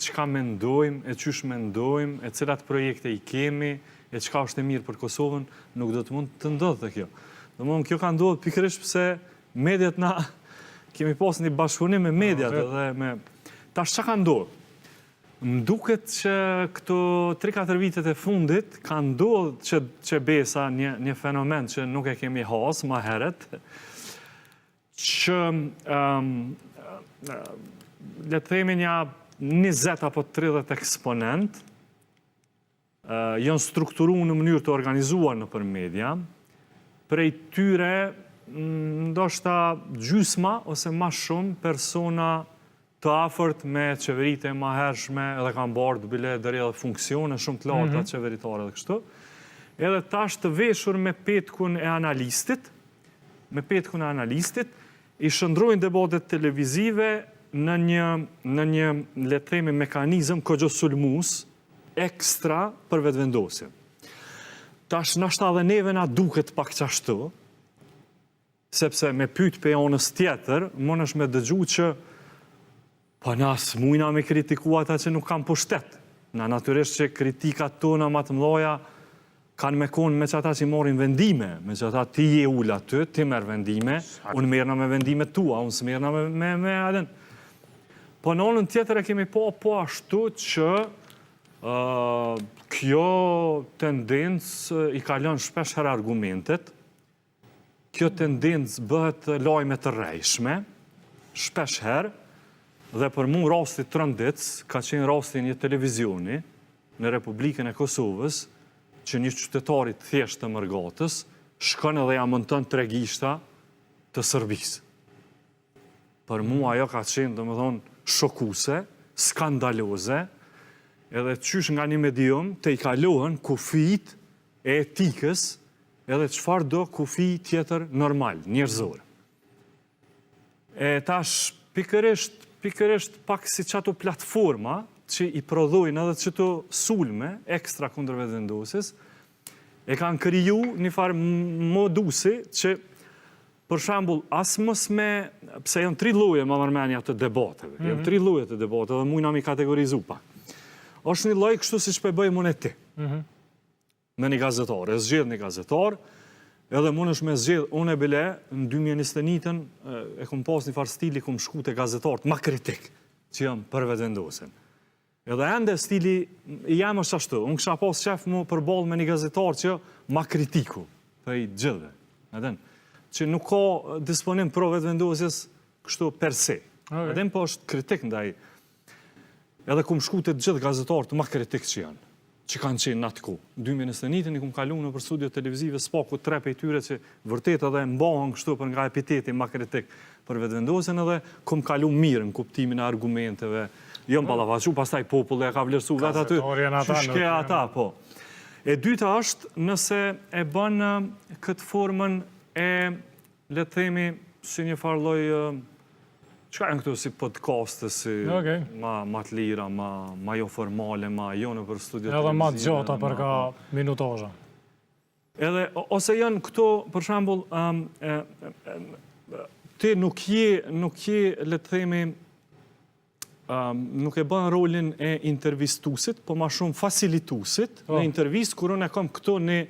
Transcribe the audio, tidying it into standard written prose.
çka mendojmë, e çysh mendojmë, e cilat projekte i kemi, e çka është e mirë për Kosovën, nuk do të mund të ndodhte kjo. Domthonë kjo ka ndodhur pikërisht pse mediat na kemi pasur një bashkëpunim me mediat edhe me tash çka ka ndodhur. Më duket që këto 3-4 vitet e fundit ka ndodhur që besa një fenomen që nuk e kemi has më herët, që le të themi një 20 apo 30 eksponent janë strukturuar në mënyrë të organizuar nëpër media, prej tyre ndoshta gjysma ose më shumë persona të afërt me qeveritë e mëhershme, edhe kanë bardhë bile deri edhe funksione shumë të larta qeveritare dhe kështu. Edhe tash të veshur me petkun e analistit, i shndrojnë debatet televizive në një le të themi mekanizëm kogjosulmues ekstra për vetëvendosje. Tash nashta edhe neve na duket pak qashtu, sepse me pyet pe anës tjetër, mundesh me dëgju që po na smujna me kritiku ata që nuk kanë pushtet. Na natyrisht që kritikat tona më të mëdha kanë me konë me që ata që marrin vendime, me që ata ti je ul aty, ti merr vendime, unë merrna me vendimet tua, unë s'merrna me aden. Po në anën tjetër e kemi po ashtu që kjo tendencë i kalon shpesh herë argumentet, kjo tendencë bëhet lajme të rrejshme, shpesh herë, dhe për mu rasti Trëndic ka qenë rasti një televizioni në Republikën e Kosovës, që një qytetarit thjesht të Mërgatës shkon edhe ja monton tregishta të Serbisë. Për mu ajo ka qenë, domethënë, shokuese, skandaloze, edhe qysh nga një medium të i kalohen kufijt e etikës edhe çfarë do kufi tjetër normal, njerëzor. E tash pikërisht pak si qato platforma që i prodhojnë edhe qëto sulme ekstra kundër vetëvendosjes, e kanë kriju një farë modusi që, për shembull, as mos me, pse janë 3 lloje më marrëmendja të debateve, janë 3 lloje të debateve, dhe mujna mi kategorizu pak. Është një lloj kështu siç po bëjmë unë ti. Me një gazetar, e zgjedh një gazetar, edhe mundesh me zgjedh unë e bile në 2021-ën e kom pas një farë stili kom shku te gazetarët ma kritik që janë për vetëvendosjen. Edhe ende stili jam është ashtu. Unë kisha pas qef mu përballë me një gazetar që ma kritiku për i gjithve. Që nuk ka disponim pro vetëvendosjes kështu per se. Edhe po është kritik ndaj. Edhe kom shku te gjithë gazetarët ma kritik që janë, që kanë qenë në atë kohë. 2021-ën i kom kalu në për studio televizive spaku 3 prej tyre që vërtet edhe mbahen kështu për nga epiteti ma kritik për vetëvendosjen, edhe kom kalu mirë në kuptimin e argumenteve, jam ballavaçu, pastaj populli e ka vlerësu vetë aty, shke ata, po. E dyta është nëse e bën këtë formën e, le të themi, si një farë lloj, çka janë këtu si podcaste, si ma të lira, ma jo formale, ma jo në për studio televizive. Edhe ma të gjata për ka minutazha. Edhe, ose janë këto, për shembull, ti nuk je, le të themi, nuk e bën rolin e intervistusit, po ma shumë facilitusit në intervist, kur unë e kam këto në